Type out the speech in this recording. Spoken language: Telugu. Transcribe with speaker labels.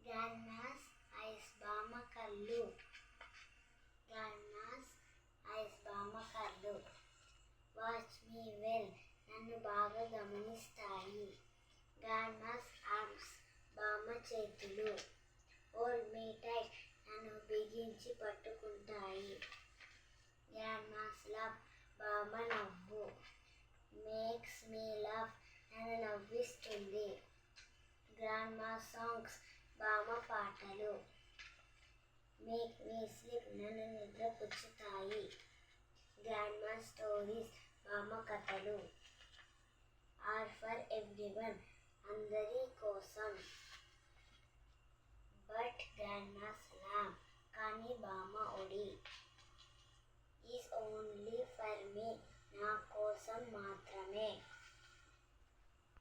Speaker 1: గ్రాండ్మాస్ ఐస్ బామ్మ కళ్ళు. గ్రాండ్మాస్ ఐస్ బామ్మ కళ్ళు. వాచ్ మీ వెల్ నన్ను బాగా గమనిస్తాయి. గ్రాండ్మాస్ ఆర్మ్స్ బామ్మ చేతులు. హోల్డ్ మీ టైట్ నన్ను బిగించి పట్టుకుంటాయి. గ్రాండ్మాస్ లవ్ బామ్మ నవ్వు. మేక్స్ మీ లవ్ నన్ను నవ్విస్తుంది. గ్రాండ్మాస్ సాంగ్స్ బామ్మ పాటలు. మేక్ మీ స్లీప్ నన్ను నిద్రపుచ్చుతాయి. గ్రాండ్మాస్ స్టోరీస్ బామ్మ కథలు. ఆర్ ఫర్ ఎవ్రీవన్ అందరి కోసం. బట్ గ్రాండ్మాస్ ల్యాంప్ కానీ బామ్మ ఒడి. ఈజ్ ఓన్లీ ఫర్ మీ నా కోసం మాత్రమే.